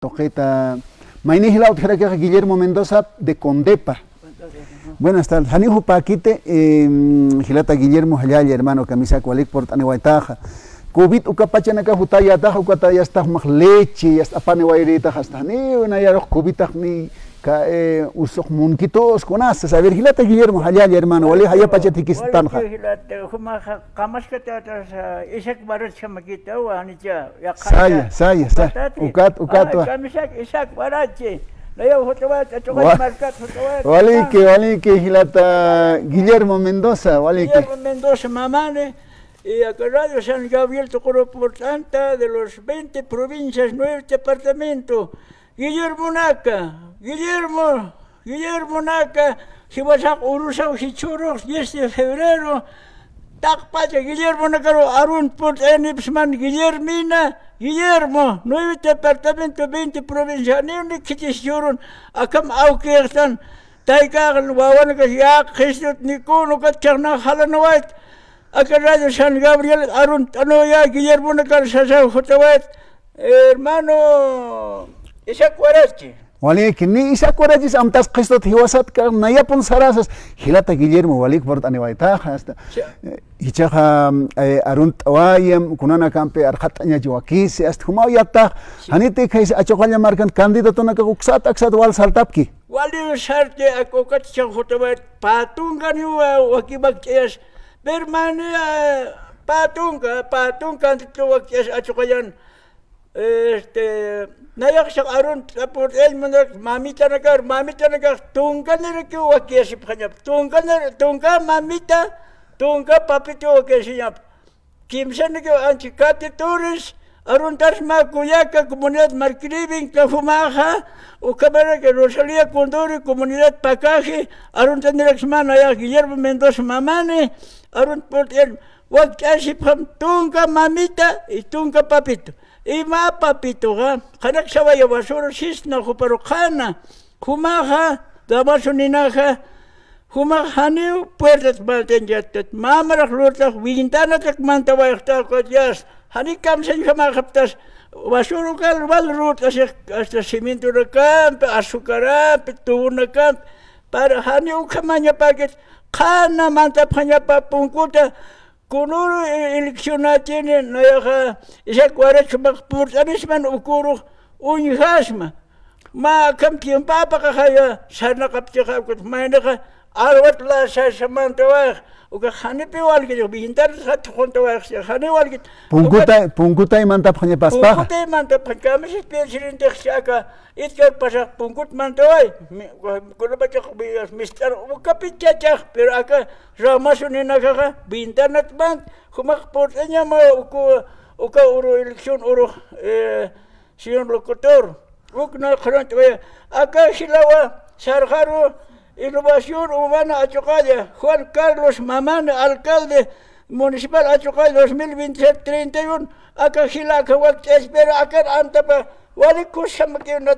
Toqueta, Mainihila Utjeraqueja Guillermo Mendoza de Condepa. Buenas tardes. Janijo Paquite, Gilata Guillermo Jayaya, hermano, camisa cualic por Tanehuaytaja. Cubit Ucapachanaka Jutaya Taja, Ucataya está más leche, ya está panehuayrita, hasta ni una ya los cubitas ni usos munquitos con asas. A ver, Gilata Guillermo Jayaya, hermano, Wale Jaya Pachatikistanja. Saya, Ucat. Walike, Gilata Guillermo Mendoza, Guillermo Mendoza, mamane, y acá Radio San Gabriel tocó por tanta de los 20 provincias, 9 departamentos. Guillermo Naca, si vas a Urusao, si churros, 10 de febrero, Tacpacha, Guillermo Naca, Arun Port Enipsman, Guillermo, 9 departamentos, 20 provincias, ni un kitishurun, acam aukertan, Taikagan, Wawanakas, Yak, Hesut, Nikono, Kacharna, Halanawat, acá Radio San Gabriel, Arun Tanoya, Guillermo Naca, Sasa, Hotawat, hermano, Isaac Warachi. Walike, ni Isaac Warachi, Amtas Christot, Hiwasat, Nayapon Sarasas, Gilata Guillermo, Walik, Port Anewaitaja, hasta Hichaja Arun Tawayam, Kunana Campe, Arhatanya Joaquis, hasta Humayata, Hanite, Kais, Achokalia Markan, candidato Naka Uxat, Axat Wal Saltapki. Wali Sarte, Akokat Hotawat, Patunganiwa, Wakibak, Bermania, Patunga, Wakias, Achokayan. Nayak sa aron tapos mamita nagar tungka na rek wakia si phanyap tungka mamita tungka papito wakia si yap kimsan na antikate tourist aron tas makuyaka comunidad markribing kafumaha o kamera que Rosalía Condori comunidad pakaji aron taniraksman nayak Guillermo Mendoza mamane aron porten wakia si pham tungka mamita y tungka papito Ima papito ga, kanak sawaya basura sisna kuparukana, humaha, damasuninaha, humahaniw, puertas balten jatat, mamarak lurtak, wintana tak mantaway takodyas, hanikam sen kamakaptas, basura kal wal rutas hasta simento na kamp, asukara, pituun na kamp, para haniw kamanya paket, kana mantapanya papungkuta, Kunuru eleksionatin na yaka isa kwarat makpurtanisman ukuro unyhasma ma kamtiyan papakakaya sana kaptikakot mayna arwat la sa samantawak uka hanipi walgit bihintar sa tukontawak siya haniwalgit pungkutay mantap kanya paspa pungkutay mantap kami si presidente siya itkar pasak pungkut mantaway kuno ba siya kubiyas mister ukapit siya pero aka ramasunin nakaka bintanat bank humakporta niya uka uro eleksyon uro siyon lokutor na karantaway aka silawa sarjaro Innovación Urbana Achocalla, Juan Carlos Mamán, alcalde municipal Achocalla 2027-31, acá Gilaca, espera acá Antapa, Wali Kusamakin,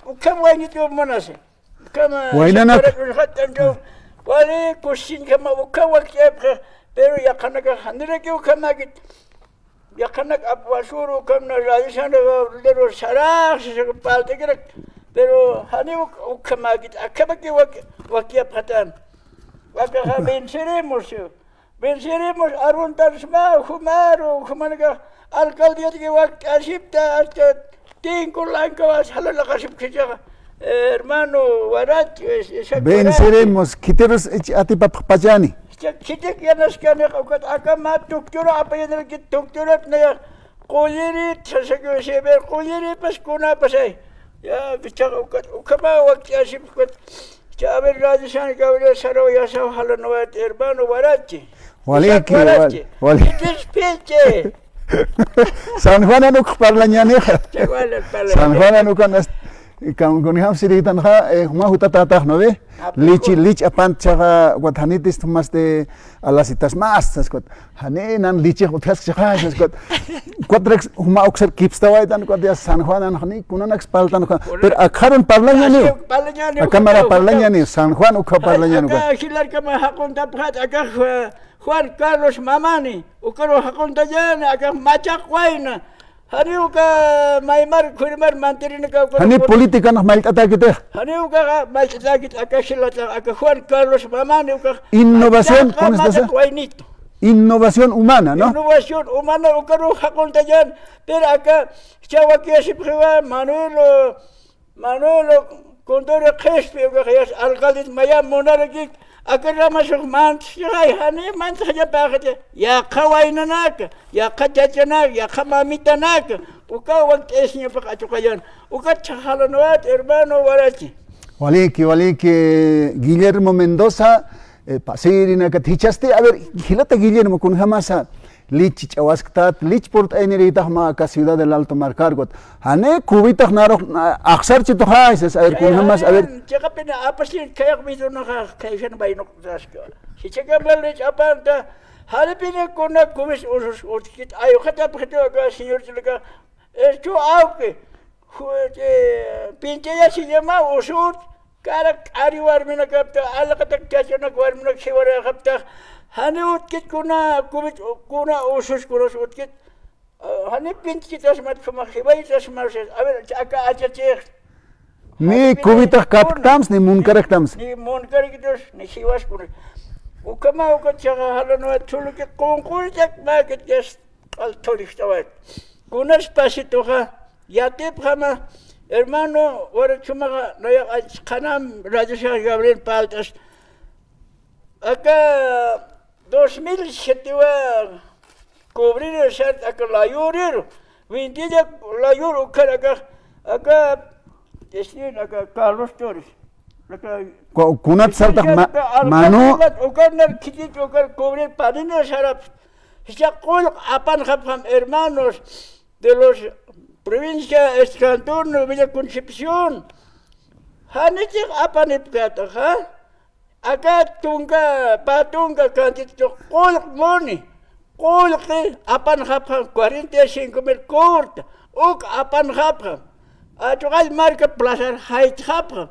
Ukawanito Monase, Wali Kusin Kama Ukawak, pero Yakanaka Hanreki Ukamagit, Yakanak Apwasuru, Kamna Radisan, little Saras, Paltegrek. Pero hani ukamagit akabaki wakia patan wakaha venceremos arun tarsma humanaga alcaldía que wak asipta hasta 5 lancas halala kasip kijaga hermano warat venceremos quiteros atipa pajani kitek yanas kana ukat akama tuktura apa yang kit tuktura na qoyiri sasagyo seber qoyiri pas kuna pasay Ya, bicara ukama waktu asib kot, cabai radisan kau dia sarau ya sarau halan wat hermano warachi. Waliki. Itu specie. San Juan anu keparlanya San Juan anu kan kami ham siritan ha huma huta tatah nobe lich apan chaga wat hanitis tumas de alasitas mas kot hanenan lich utas chaga kot quadrex huma oxer kipstawa dan kot ya San Juan an hani kunan expaltan per akharon parlanya ni kamera parlanya ni San Juan ukha parlanya ni aka hilar kama hakon taphat aka Juan Carlos Mamani ukaro hakon tajan aka machak waina هنيوكا مايمر كورمر مانترين كا هني بوليتيكا نخملت أتاكده هنيوكا ما تلاقيت أكاشلة أكخوان كارلوس مامانيوكا innovación con esta innovación humana, ¿no? Innovación humana ukaru hakon tajan pero acá chawa que se prueba Manuelo Condore Crespi que es alcalde Maya Monarquic acá ramasuk man siray hani man saja pakete ya kawainanak ya kachachanak ya kamamitanak ukawak esnya pakatukayan ukat chahalonwat hermano warachi Waliki Guillermo Mendoza pasirina katichaste a ver gilata Guillermo con jamasa lich chawasktat lich port enerita ma ka ciudad del Alto Mar Cargot hane kubita naro aksar chito haisas a ver con jamas a ver cheka pena apasin kayak bito na kaishan bayno daska si cheka malich apanta hale pina kona kumis usus utkit ayo khata phito ka señor chilaka esto auke pinche ya se llama usut Karak ariwar mina kapta alakatak kachana kwar mina shiwara kapta hani utkit kuna usus kuros utkit hani pinchit asmat kuma khibay asmat aber aka achacheh ni kubita kaptams ni munkarektams ni munkarektos ni shiwas kuros ukama ukachaga halano chuluke konkursyak market gas altoristawat kunas pasitoha yate phama Hermano, ahora chumaga, no ya canam Radio San Gabriel Paltas. Acá 2007 cubrir el set acá la yurir, vendía la yur acá decir acá Carlos Torres. Kunat salta mano. Acá narquitito acá cubrir padina sarap. Ya col apan japam hermanos de los provincia Escantón, Villa Concepción. Hanechik apanip kata ha? Acá patunga cantito colk money. Colk apan hapam 45,000 corta. Uk apan hapam. Atugal marca plaza height hapam.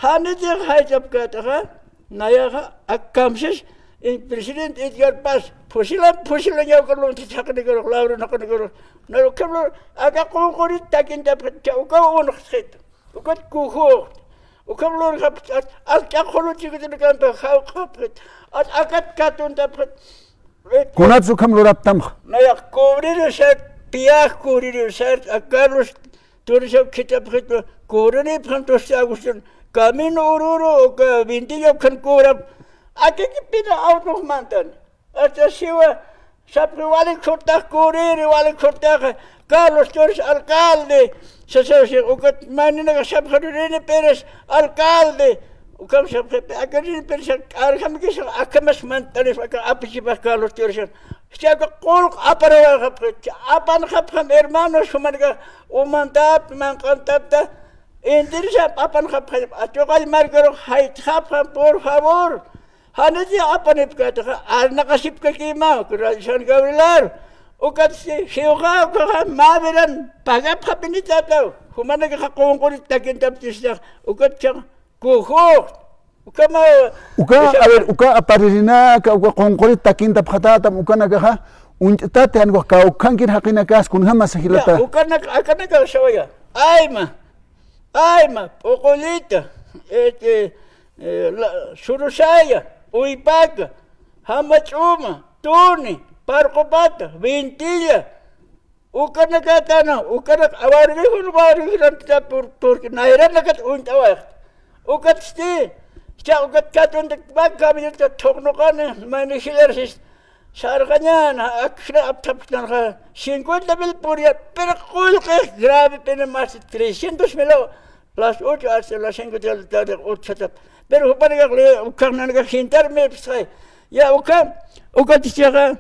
Hanechik height up kata ha? Naya akamsis el presidente Edgar Paz. Pusilan yaw kalong tisakanigaro, lauro nakanigaro. Nalo kamlo, aga konkurit takin dapat ukaw unak set. Ukat kuhok. Ukamlo kapat at akolo chikit nakanto haw kapit. At akat katun dapat. Kunat sukam loraptam. Naya kubrir set, piyak kubrir set, Carlos Torres kitapit kurini pantos Agustin. Camino ururo, vintillo kan kurap. Akikipina out of mantan. Hasta siwa sapri wali kortak kuriri wali kortak Carlos Torres alcalde se ukat manina sapri Pérez alcalde ukam sapri akarini Pérez arkam kis akamas mantanis aka apisipa Carlos Torres siaka kolk aparawa kapit apan kapam hermanos humanka umantap mankantapta interesa apan kapam atokal margaro hait kapam por favor Hanati apanip kata nakasip ka kima San Gabriel ukat siuka ka maberan pagap kapinitataw humana ka konkurit takin taptisda ukat siya kuhok ukama a ver uka aparirina ka uka konkurit takin tapkhata uka nagaha untate an ka ukankin hakina kas kun hama sahilata uka akana ka sawaya ayma okolita surusaya Uipaca, Hamachuma, Tuni, Parcopata, Vintilla, Ucanacatana, Ucanac, Avarihun, porque Nairacat Untawak, Ucat Stee, Chaucat Cat on the back cabinet of Toknokana, many hillers, Sarganyana, Akra Tapsana, 50,000 por día, pero Kulke, grave pena más 300 mil, plus 8 hasta la 5 de 8. Pero para que sentarme, ya uka tichaga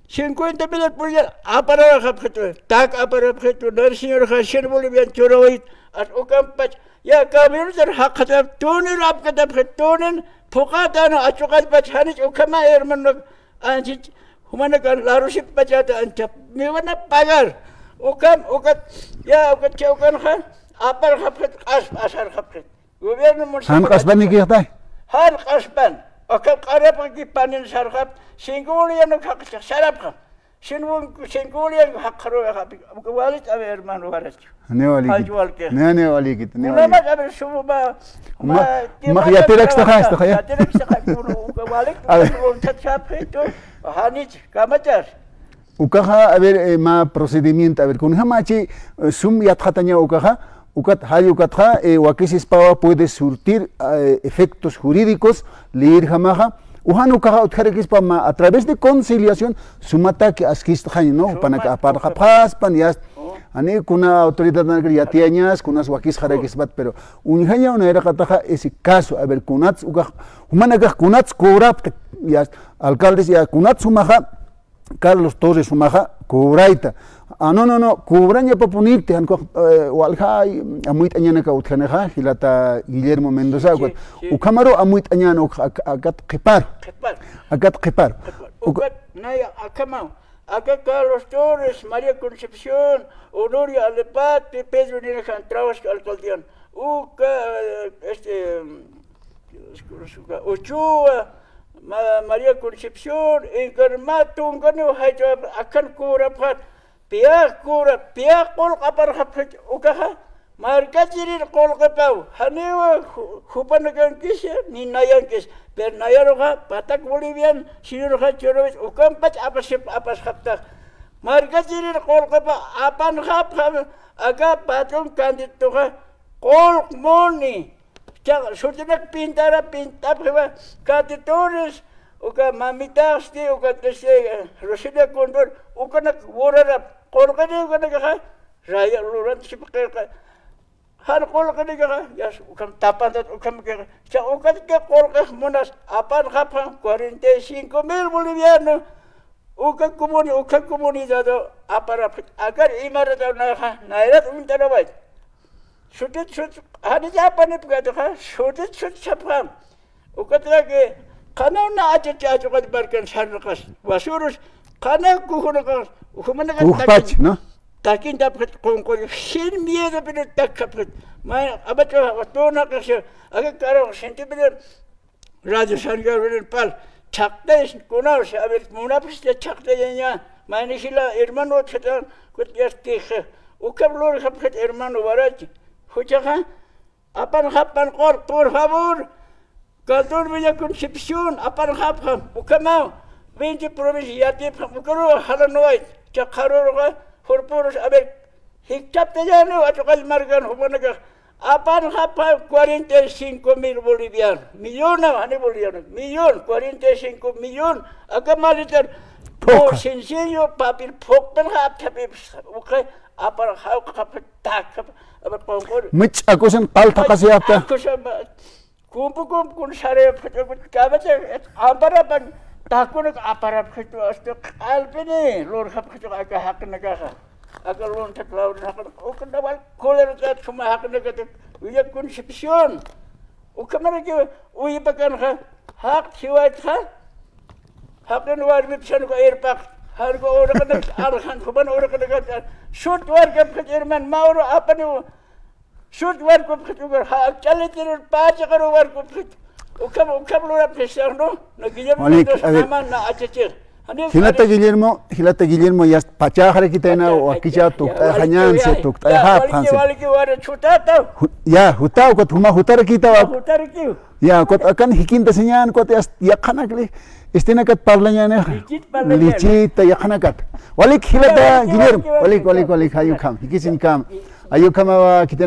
50,000 por día, apara kapito, tak apara kapito, dar señor Hashem Bolivian Choroit, at ukampach, ya kamir der hakata, tuni rapkata petonen, pokatano, achukat pachanich, ukama hermano, anchich, humanakan, laruship pachata, anchap, miwana pagar, ukat, ya ukan ha, apara kapit, asar kapit. Gobierno municipal. Han kasban ni kiyatay. Han kasban. Akap karap ki panin sarkap. Singul yan no kakcha sarap ka. sin kulian hakaro hapi. Walit ave hermano warat. Ne wali. Ayual ke. Ne wali git. Ne wali. Ulama ave sumu ba. Ma ya terek sta khasta khaya. Terek sta kulo walit. Un tachap itu. Hanit kamatar. Ukaha a ver ma procedimiento a ver kun hamachi sum yat khatanya ukaha ukat hay ukatha wakisis pawa puede surtir efectos jurídicos leer hamaha uhan ukaha utharekis pa ma a través de conciliación sumata que askist khay no panak apar khas pan yas ani kuna autoridad nagri yatiañas kunas wakis kharekis bat pero unhanya una era kataha ese caso a ver kunats ukah humanaga kunats kurap yas alcaldes ya kunats sumaha Carlos Torres Sumaja, Kubraita. No, Kubraña Papunite, Walhai, Amuit Añana Cautjaneja, Hilata Guillermo Mendoza, Ucamaro Amuit Añano, Agat Kepar. Agat Kepar. Naya, Acamao. Acá Carlos Torres, María Concepción, Honorio Alepate, Pedro Nirejan Trabas, Alcaldián. Ochoa. María Concepción, encarmato, un gano, akan kura pat, pia kol kapar hapet, ukaha, markatirin kol kapau, hanewa, hupanagan kisya, ni nayankis, per nayaroha, patak Bolivian, sinuroha chorovis, ukampat apas hapta, markatirin kol kapau, apan hap, aga patron kanditoha, kol moni. Sudah pintar, apa kata Torres, uka mamita sti, uka tese Rosida Condor, uka nak warap, kolkan ni uka nak raya luran siapa har kolkan ni ya uka tapan dat uka mungkin, uka kolkan monas apa nak 45,000 Boliviano, uka komunidad apa agar imarat nairat minta baik. Sudah hari apa ni begitu kan? Sudah siapa? Ukatlah ke, karena nak aja kat berkan syarikat, wasurus, karena kuhuna Kuhpach, no? Takin dapat kongkol, sin biar dapat tak dapat. Mana abad tu nak kasi, agak karo senti bener, Raja Sanggar bener pal, cakda kuna usah abad munafis dia cakda nya, mana sila hermano setan kutias teh, ukabulur kapet hermano warat. Escucha, apan por favor, Caldur Villa Concepción, apan Ucamao, 20 provincias, Pucaro, Halanoy, Chacaroga, Horporos, a ver, Hictapellano, Atocal Margan, Humanaga, apan 45,000 bolivianos, millón, 45 millones, acá malitar, por sencillo, papel, popen, okay, apan Mich akusan palta kasi apta. Akusan kumpul kun sare kabat amparapan takun aparap itu astu alpini lor hap itu agak hak negara agak lor tak laut hak ukan dawal koler kat cuma hak negara uya Concepción ukamar ke uya bakan hak siwat hak nuar bipsan ko airpak harga orang arhan kuban orang kena shoot warga Jerman Mauro apa ni shoot warga juga hak cale tiru paja karo warga ukam luar pesar no nak Guillermo nama na acecir Hilata Guillermo ya pacha hari kita na wakicha tuk hanyan se tuk ha panse ya hutau kot huma hutar kita ya kot akan hikin tasenyan kot ya kanakli Istina kat parlanya ne licit ya kanakat walik hilata Guillermo walik ayu kam hikisin kam ayu kam wa kita